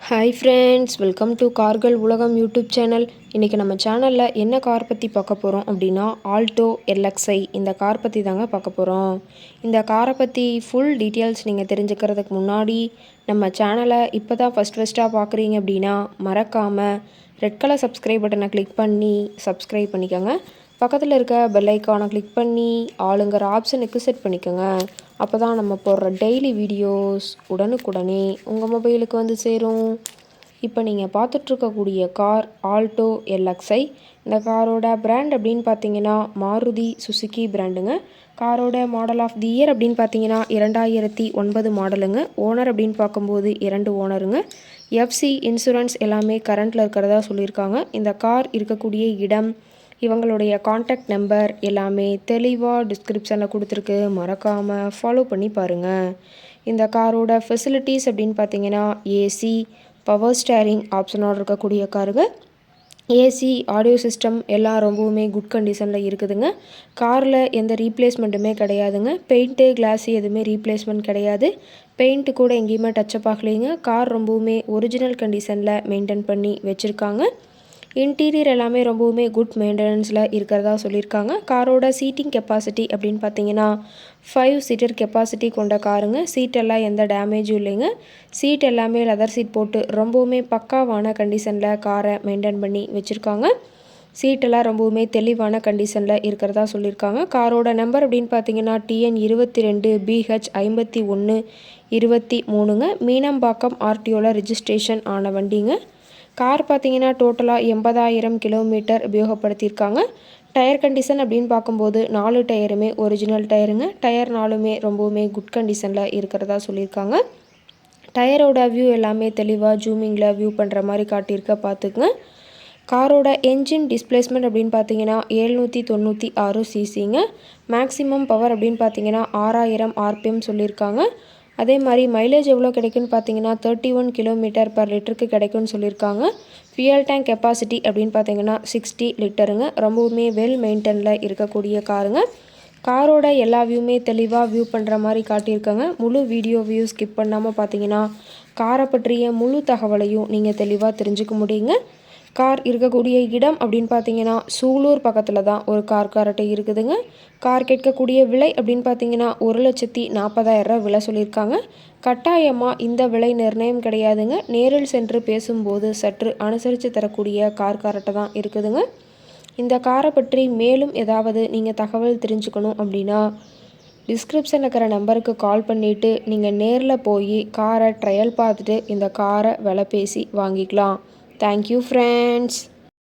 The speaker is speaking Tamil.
ஹாய் ஃப்ரெண்ட்ஸ், வெல்கம் டு கார்கள் உலகம் யூடியூப் சேனல். இன்றைக்கி நம்ம சேனலில் என்ன கார் பற்றி பார்க்க போகிறோம் அப்படின்னா, ஆல்டோ எல்எக்ஸ்ஐ இந்த கார் பற்றி தாங்க பார்க்க போகிறோம். இந்த காரை பற்றி ஃபுல் டீட்டெயில்ஸ் நீங்கள் தெரிஞ்சுக்கிறதுக்கு முன்னாடி நம்ம சேனலை இப்போ தான் ஃபஸ்ட்டாக பார்க்குறீங்க அப்படின்னா மறக்காமல் ரெட் கலர் சப்ஸ்கிரைப் பட்டனை கிளிக் பண்ணி சப்ஸ்கிரைப் பண்ணிக்கோங்க. பக்கத்தில் இருக்க பெல் ஐக்கானை கிளிக் பண்ணி ஆளுங்கிற ஆப்ஷனுக்கு செட் பண்ணிக்கோங்க. அப்போ தான் நம்ம போடுற டெய்லி வீடியோஸ் உடனுக்குடனே உங்கள் மொபைலுக்கு வந்து சேரும். இப்போ நீங்கள் பார்த்துட்ருக்கக்கூடிய கார் ஆல்டோ எல்எக்ஸ்ஐ. இந்த காரோட பிராண்ட் அப்படின்னு பார்த்தீங்கன்னா மாருதி சுசுகி பிராண்டுங்க. காரோட மாடல் ஆஃப் தி இயர் அப்படின்னு பார்த்தீங்கன்னா 2009 மாடலுங்க. ஓனர் அப்படின்னு பார்க்கும்போது 2 ஓனருங்க. எஃப்சி இன்சூரன்ஸ் எல்லாமே கரண்ட்டில் இருக்கிறதா சொல்லியிருக்காங்க. இந்த கார் இருக்கக்கூடிய இடம், இவங்களுடைய காண்டாக்ட் நம்பர் எல்லாமே தெளிவாக டிஸ்கிரிப்ஷனில் கொடுத்துருக்கு. மறக்காமல் ஃபாலோ பண்ணி பாருங்கள். இந்த காரோட ஃபெசிலிட்டிஸ் அப்படின்னு பார்த்தீங்கன்னா ஏசி, பவர் ஸ்டேரிங் ஆப்ஷனோடு இருக்கக்கூடிய காருங்க. ஏசி, ஆடியோ சிஸ்டம் எல்லாம் ரொம்பவுமே குட் கண்டிஷனில் இருக்குதுங்க. காரில் எந்த ரீப்ளேஸ்மெண்ட்டுமே கிடையாதுங்க. பெயிண்ட்டு, கிளாஸு எதுவுமே ரீப்ளேஸ்மெண்ட் கிடையாது. பெயிண்ட்டு கூட எங்கேயுமே டச்சப் ஆகலைங்க. கார் ரொம்பவுமே ஒரிஜினல் கண்டிஷனில் மெயின்டைன் பண்ணி வச்சுருக்காங்க. இன்டீரியர் எல்லாமே ரொம்பவுமே குட் மெயின்டெனன்ஸில் இருக்கிறதா சொல்லியிருக்காங்க. காரோட சீட்டிங் கெப்பாசிட்டி அப்படின்னு பார்த்தீங்கன்னா 5 சீட்டர் கெப்பாசிட்டி கொண்ட காருங்க. சீட்டெல்லாம் எந்த டேமேஜும் இல்லைங்க. சீட் எல்லாமே லெதர் சீட் போட்டு ரொம்பவுமே பக்காவான கண்டிஷனில் காரை மெயின்டைன் பண்ணி வச்சுருக்காங்க. சீட்டெல்லாம் ரொம்பவுமே தெளிவான கண்டிஷனில் இருக்கிறதா சொல்லியிருக்காங்க. காரோட நம்பர் அப்படின்னு பார்த்தீங்கன்னா TN 22 BH 5123ங்க. மீனம்பாக்கம் ஆர்டிஓவில் ரிஜிஸ்ட்ரேஷன் ஆன வண்டிங்க. கார் பார்த்தீங்கன்னா டோட்டலாக 80,000 கிலோமீட்டர் உபயோகப்படுத்தியிருக்காங்க. டயர் கண்டிஷன் அப்படின்னு பார்க்கும்போது 4 டயருமே ஒரிஜினல் டயருங்க. டயர் 4மே ரொம்பவுமே குட் கண்டிஷனில் இருக்கிறதா சொல்லியிருக்காங்க. டயரோட வியூ எல்லாமே தெளிவாக ஜூமிங்கில் வியூ பண்ணுற மாதிரி காட்டியிருக்க பார்த்துக்குங்க. காரோட என்ஜின் டிஸ்பிளேஸ்மெண்ட் அப்படின்னு பார்த்தீங்கன்னா 796 சிசிங்க. மேக்ஸிமம் பவர் அப்படின்னு பார்த்தீங்கன்னா 6000 RPM சொல்லியிருக்காங்க. அதே மாதிரி மைலேஜ் எவ்வளோ கிடைக்குன்னு பார்த்தீங்கன்னா 31 கிலோமீட்டர் பர் லிட்டருக்கு கிடைக்கும்னு சொல்லியிருக்காங்க. ஃபியல் டேங்க் கெப்பாசிட்டி அப்படின்னு பார்த்தீங்கன்னா 60 லிட்டருங்க. ரொம்பவுமே வெல் மெயின்டெனில் இருக்கக்கூடிய காருங்க. காரோட எல்லா வியூமே தெளிவாக வியூ பண்ணுற மாதிரி காட்டியிருக்காங்க. முழு வீடியோ வியூ ஸ்கிப் பண்ணாமல் பார்த்தீங்கன்னா காரை பற்றிய முழு தகவலையும் நீங்கள் தெளிவாக தெரிஞ்சுக்க முடியுங்க. கார் இருக்கக்கூடிய இடம் அப்படின்னு பார்த்தீங்கன்னா சூலூர் பக்கத்தில் தான் ஒரு கார் காரட்டை இருக்குதுங்க. கார் கேட்கக்கூடிய விலை அப்படின்னு பார்த்தீங்கன்னா 1,40,000 விலை சொல்லியிருக்காங்க. கட்டாயமாக இந்த விலை நிர்ணயம் கிடையாதுங்க. நேரில் சென்று பேசும்போது சற்று அனுசரித்து தரக்கூடிய கார் காரட்டை தான் இருக்குதுங்க. இந்த காரை பற்றி மேலும் ஏதாவது நீங்கள் தகவல் தெரிஞ்சுக்கணும் அப்படின்னா டிஸ்கிரிப்ஷனில் இருக்கிற நம்பருக்கு கால் பண்ணிவிட்டு நீங்கள் நேரில் போய் காரை ட்ரையல் பார்த்துட்டு இந்த காரை விலை பேசி வாங்கிக்கலாம். Thank you, friends.